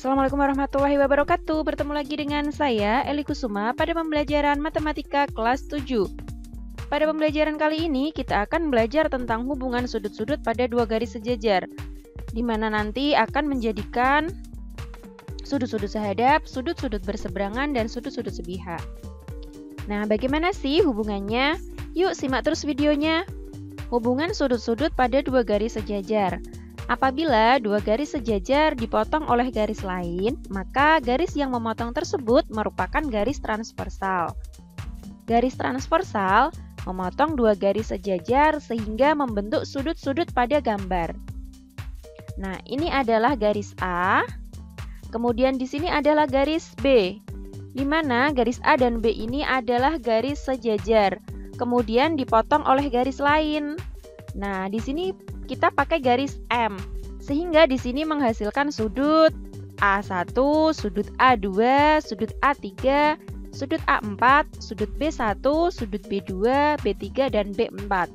Assalamualaikum warahmatullahi wabarakatuh. Bertemu lagi dengan saya, Eli Kusuma, pada pembelajaran Matematika kelas 7. Pada pembelajaran kali ini, kita akan belajar tentang hubungan sudut-sudut pada dua garis sejajar, di mana nanti akan menjadikan sudut-sudut sehadap, sudut-sudut berseberangan, dan sudut-sudut sepihak. Nah, bagaimana sih hubungannya? Yuk, simak terus videonya. Hubungan sudut-sudut pada dua garis sejajar. Apabila dua garis sejajar dipotong oleh garis lain, maka garis yang memotong tersebut merupakan garis transversal. Garis transversal memotong dua garis sejajar sehingga membentuk sudut-sudut pada gambar. Nah, ini adalah garis A, kemudian di sini adalah garis B, di mana garis A dan B ini adalah garis sejajar, kemudian dipotong oleh garis lain. Nah, di sini kita pakai garis M, sehingga di sini menghasilkan sudut A1, sudut A2, sudut A3, sudut A4, sudut B1, sudut B2, B3, dan B4,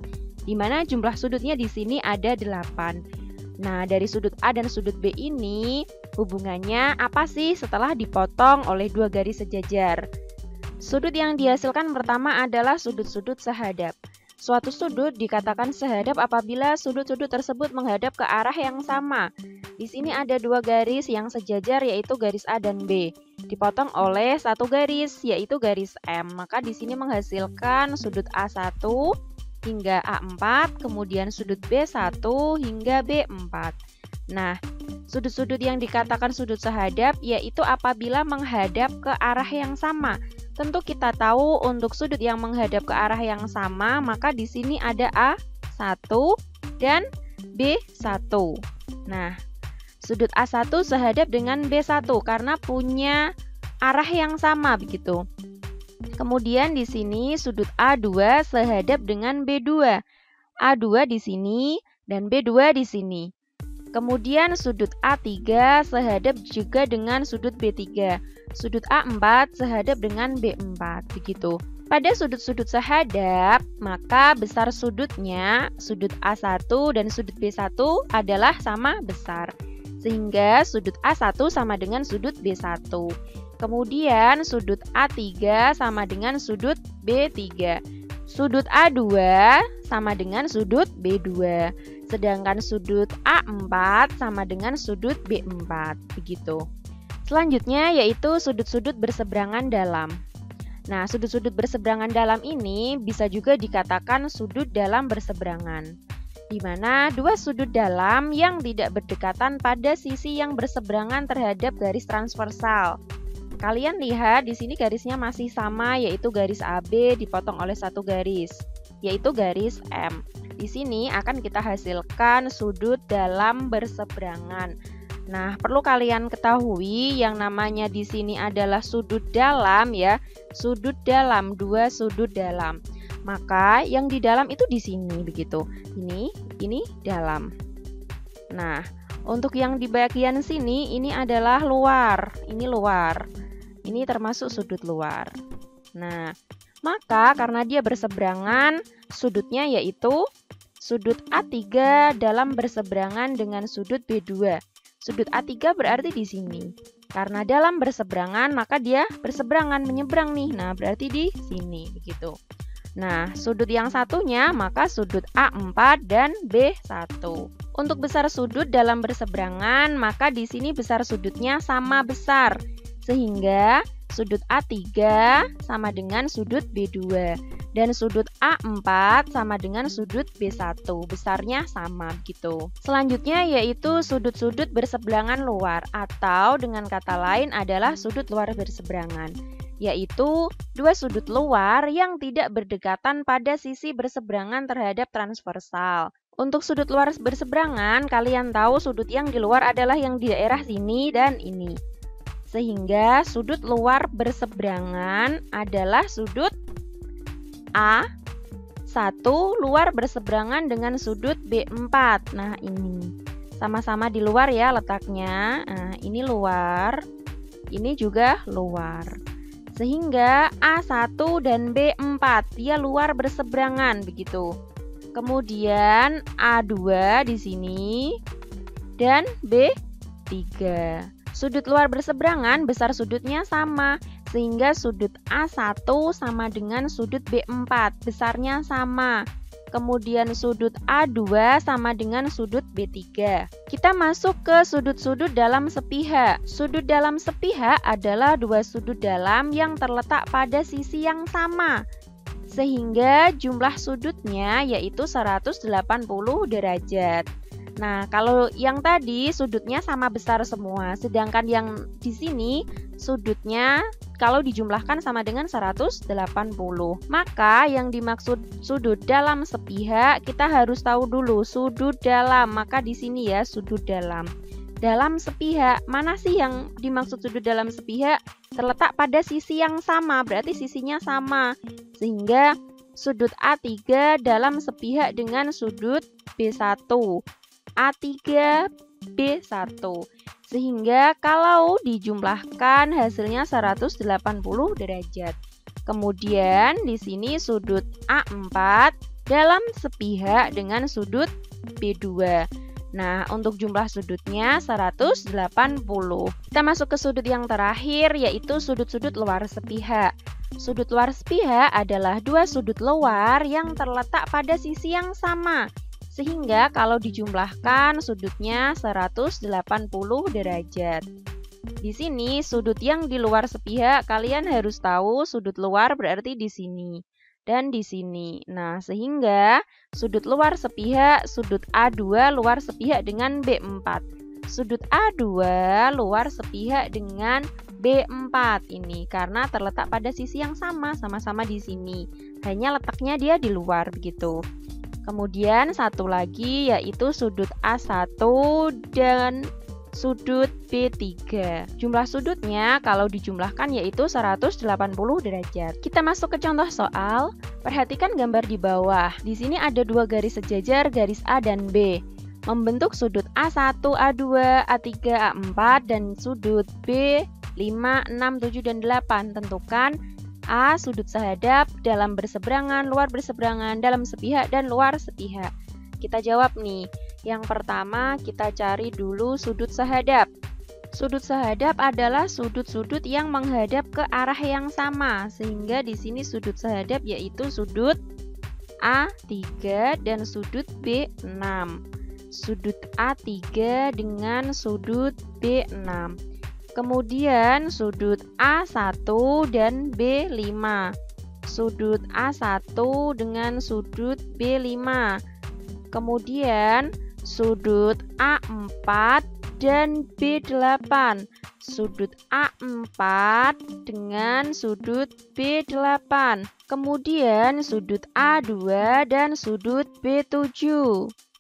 di mana jumlah sudutnya di sini ada 8. Nah, dari sudut A dan sudut B ini hubungannya apa sih setelah dipotong oleh dua garis sejajar? Sudut yang dihasilkan pertama adalah sudut-sudut sehadap. Suatu sudut dikatakan sehadap apabila sudut-sudut tersebut menghadap ke arah yang sama. Di sini ada dua garis yang sejajar, yaitu garis A dan B, dipotong oleh satu garis, yaitu garis M. Maka di sini menghasilkan sudut A1 hingga A4, kemudian sudut B1 hingga B4. Nah, sudut-sudut yang dikatakan sudut sehadap yaitu apabila menghadap ke arah yang sama. Tentu kita tahu untuk sudut yang menghadap ke arah yang sama, maka di sini ada A1 dan B1. Nah, sudut A1 sehadap dengan B1 karena punya arah yang sama begitu. Kemudian di sini sudut A2 sehadap dengan B2. A2 di sini dan B2 di sini. Kemudian sudut A3 sehadap juga dengan sudut B3. Sudut A4 sehadap dengan B4, begitu. Pada sudut-sudut sehadap, maka besar sudutnya, sudut A1 dan sudut B1 adalah sama besar. Sehingga sudut A1 sama dengan sudut B1. Kemudian sudut A3 sama dengan sudut B3. Sudut A2 sama dengan sudut B2. Sedangkan sudut A4 sama dengan sudut B4, begitu. Selanjutnya yaitu sudut-sudut berseberangan dalam. Nah, sudut-sudut berseberangan dalam ini bisa juga dikatakan sudut dalam berseberangan, di mana dua sudut dalam yang tidak berdekatan pada sisi yang berseberangan terhadap garis transversal. Kalian lihat di sini garisnya masih sama, yaitu garis AB dipotong oleh satu garis, yaitu garis M. Di sini akan kita hasilkan sudut dalam berseberangan. Nah, perlu kalian ketahui yang namanya di sini adalah sudut dalam ya. Sudut dalam, dua sudut dalam. Maka yang di dalam itu di sini begitu. Ini dalam. Nah, untuk yang di bagian sini ini adalah luar. Ini luar. Ini termasuk sudut luar. Nah, maka karena dia berseberangan, sudutnya yaitu sudut A3 dalam berseberangan dengan sudut B2. Sudut A3 berarti di sini. Karena dalam berseberangan, maka dia berseberangan menyeberang nih. Nah, berarti di sini begitu. Nah, sudut yang satunya maka sudut A4 dan B1. Untuk besar sudut dalam berseberangan, maka di sini besar sudutnya sama besar. Sehingga sudut A3 sama dengan sudut B2 dan sudut A4 sama dengan sudut B1, besarnya sama gitu. Selanjutnya yaitu sudut-sudut berseberangan luar atau dengan kata lain adalah sudut luar berseberangan, yaitu dua sudut luar yang tidak berdekatan pada sisi berseberangan terhadap transversal. Untuk sudut luar berseberangan, kalian tahu sudut yang di luar adalah yang di daerah sini dan ini. Sehingga sudut luar berseberangan adalah sudut A1 luar berseberangan dengan sudut B4. Nah, ini sama-sama di luar ya letaknya. Nah, ini luar, ini juga luar. Sehingga A1 dan B4 dia luar berseberangan begitu. Kemudian A2 di sini dan B3. Sudut luar berseberangan besar sudutnya sama, sehingga sudut A1 sama dengan sudut B4, besarnya sama. Kemudian sudut A2 sama dengan sudut B3. Kita masuk ke sudut-sudut dalam sepihak. Sudut dalam sepihak adalah dua sudut dalam yang terletak pada sisi yang sama, sehingga jumlah sudutnya yaitu 180 derajat. Nah, kalau yang tadi sudutnya sama besar semua, sedangkan yang di sini sudutnya kalau dijumlahkan sama dengan 180. Maka yang dimaksud sudut dalam sepihak, kita harus tahu dulu sudut dalam. Maka di sini ya sudut dalam. Dalam sepihak, mana sih yang dimaksud sudut dalam sepihak? Terletak pada sisi yang sama, berarti sisinya sama. Sehingga sudut A3 dalam sepihak dengan sudut B1. A3 B1. Sehingga kalau dijumlahkan hasilnya 180 derajat. Kemudian di sini sudut A4 dalam sepihak dengan sudut B2. Nah, untuk jumlah sudutnya 180. Kita masuk ke sudut yang terakhir, yaitu sudut-sudut luar sepihak. Sudut luar sepihak adalah dua sudut luar yang terletak pada sisi yang sama, sehingga kalau dijumlahkan sudutnya 180 derajat. Di sini sudut yang di luar sepihak, kalian harus tahu sudut luar berarti di sini dan di sini. Nah, sehingga sudut luar sepihak sudut A2 luar sepihak dengan B4. Sudut A2 luar sepihak dengan B4 ini karena terletak pada sisi yang sama-sama di sini. Hanya letaknya dia di luar begitu. Kemudian satu lagi yaitu sudut A1 dan sudut B3. Jumlah sudutnya kalau dijumlahkan yaitu 180 derajat. Kita masuk ke contoh soal. Perhatikan gambar di bawah. Di sini ada dua garis sejajar, garis A dan B. Membentuk sudut A1, A2, A3, A4 dan sudut B 5, 6, 7 dan 8. Tentukan A sudut sehadap, dalam berseberangan, luar berseberangan, dalam sepihak, dan luar sepihak. Kita jawab nih. Yang pertama kita cari dulu sudut sehadap. Sudut sehadap adalah sudut-sudut yang menghadap ke arah yang sama. Sehingga di sini sudut sehadap yaitu sudut A3 dan sudut B6. Sudut A3 dengan sudut B6. Kemudian sudut A1 dan B5. Sudut A1 dengan sudut B5. Kemudian sudut A4 dan B8. Sudut A4 dengan sudut B8. Kemudian sudut A2 dan sudut B7.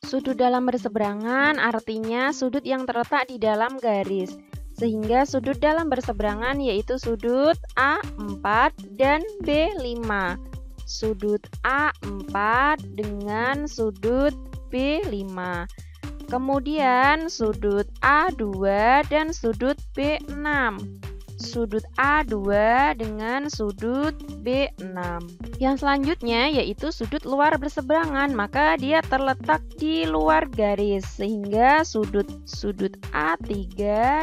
Sudut dalam berseberangan artinya sudut yang terletak di dalam garis. Sehingga sudut dalam berseberangan yaitu sudut A4 dan B5. Sudut A4 dengan sudut B5. Kemudian sudut A2 dan sudut B6. Sudut A2 dengan sudut B6. Yang selanjutnya yaitu sudut luar berseberangan, maka dia terletak di luar garis sehingga sudut A3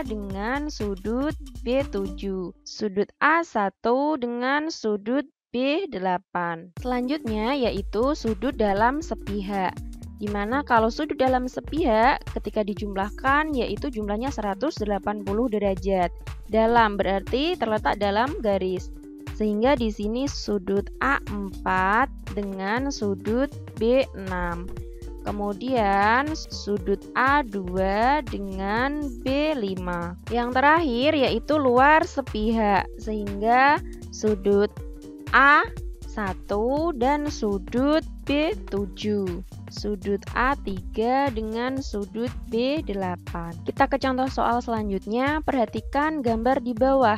dengan sudut B7. Sudut A1 dengan sudut B8. Selanjutnya yaitu sudut dalam sepihak. Dimana kalau sudut dalam sepihak ketika dijumlahkan yaitu jumlahnya 180 derajat. Dalam berarti terletak dalam garis. Sehingga di sini sudut A4 dengan sudut B6. Kemudian sudut A2 dengan B5. Yang terakhir yaitu luar sepihak. Sehingga sudut A1 dan sudut B7. Sudut A3 dengan sudut B8. Kita ke contoh soal selanjutnya. Perhatikan gambar di bawah.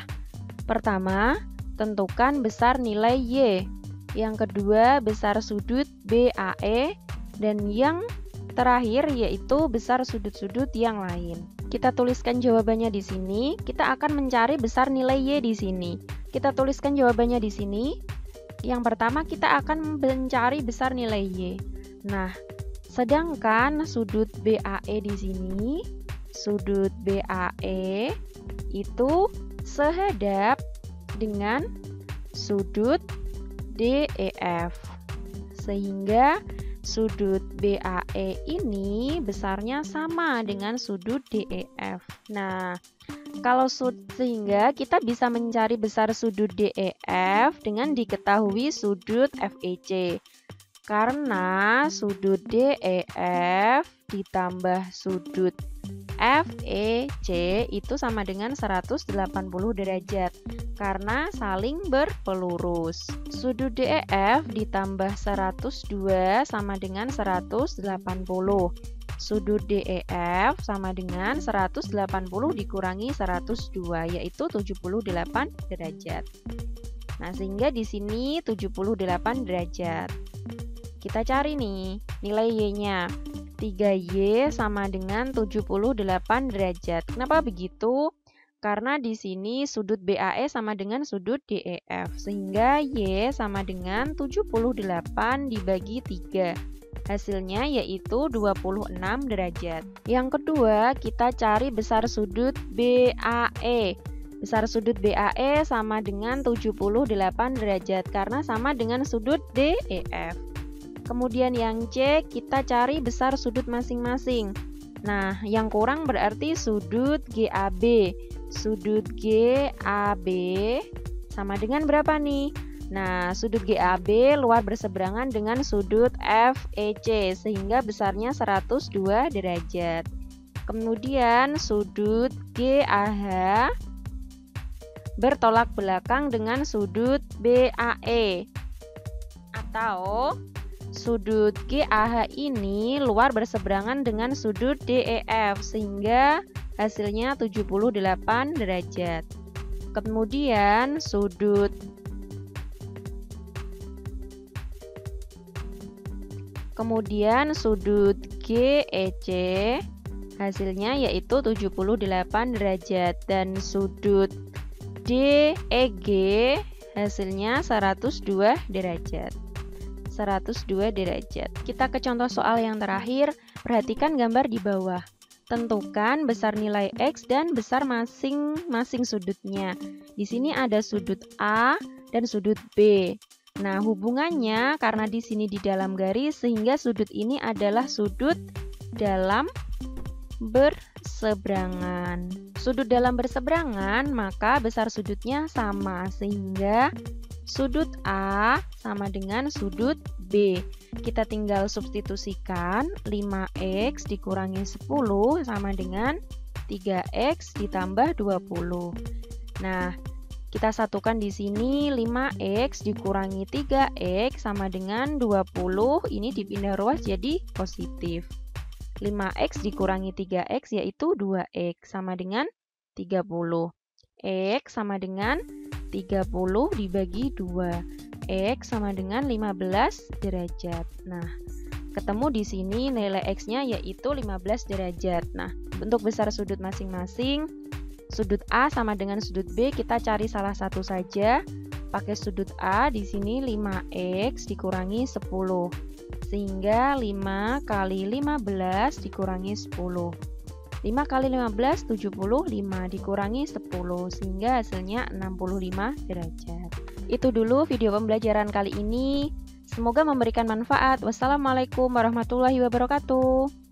Pertama, tentukan besar nilai Y. Yang kedua, besar sudut BAE. Dan yang terakhir yaitu besar sudut-sudut yang lain. Kita tuliskan jawabannya di sini. Kita akan mencari besar nilai Y di sini. Kita tuliskan jawabannya di sini. Yang pertama kita akan mencari besar nilai Y. Nah, sedangkan sudut BAE di sini, sudut BAE yaitu sehadap dengan sudut DEF. Sehingga sudut BAE ini besarnya sama dengan sudut DEF. Nah, sehingga kita bisa mencari besar sudut DEF dengan diketahui sudut FEC. Karena sudut DEF ditambah sudut FEC itu sama dengan 180 derajat karena saling berpelurus. Sudut DEF ditambah 102 sama dengan 180. Sudut DEF sama dengan 180 dikurangi 102 yaitu 78 derajat. Nah, sehingga di sini 78 derajat. Kita cari nih nilai Y-nya. 3Y sama dengan 78 derajat. Kenapa begitu? Karena di sini sudut BAE sama dengan sudut DEF. Sehingga Y sama dengan 78 dibagi 3. Hasilnya yaitu 26 derajat. Yang kedua, kita cari besar sudut BAE. Besar sudut BAE sama dengan 78 derajat karena sama dengan sudut DEF. Kemudian yang C, kita cari besar sudut masing-masing. Nah, yang kurang berarti sudut GAB. Sudut GAB sama dengan berapa nih? Nah, sudut GAB luar berseberangan dengan sudut FEC sehingga besarnya 102 derajat. Kemudian sudut GAH bertolak belakang dengan sudut BAE. Atau sudut GAH ini luar berseberangan dengan sudut DEF sehingga hasilnya 78 derajat. Kemudian sudut GEC hasilnya yaitu 78 derajat dan sudut DEG hasilnya 102 derajat. 102 derajat. Kita ke contoh soal yang terakhir. Perhatikan gambar di bawah. Tentukan besar nilai X dan besar masing-masing sudutnya. Di sini ada sudut A dan sudut B. Nah, hubungannya karena di sini di dalam garis sehingga sudut ini adalah sudut dalam berseberangan. Sudut dalam berseberangan, maka besar sudutnya sama sehingga sudut A sama dengan sudut B. Kita tinggal substitusikan 5X dikurangi 10 sama dengan 3X ditambah 20. Nah, kita satukan di sini 5X dikurangi 3X sama dengan 20. Ini dipindah ruas jadi positif. 5X dikurangi 3X yaitu 2X sama dengan 30. X sama dengan 30 dibagi 2. X sama dengan 15 derajat. Nah, ketemu di sini nilai X-nya yaitu 15 derajat. Nah, untuk besar sudut masing-masing, sudut A sama dengan sudut B, kita cari salah satu saja. Pakai sudut A, di sini 5X dikurangi 10. Sehingga 5 kali 15 dikurangi 10. 5 kali 15, 75 dikurangi 10 sehingga hasilnya 65 derajat. Itu dulu video pembelajaran kali ini. Semoga memberikan manfaat. Wassalamualaikum warahmatullahi wabarakatuh.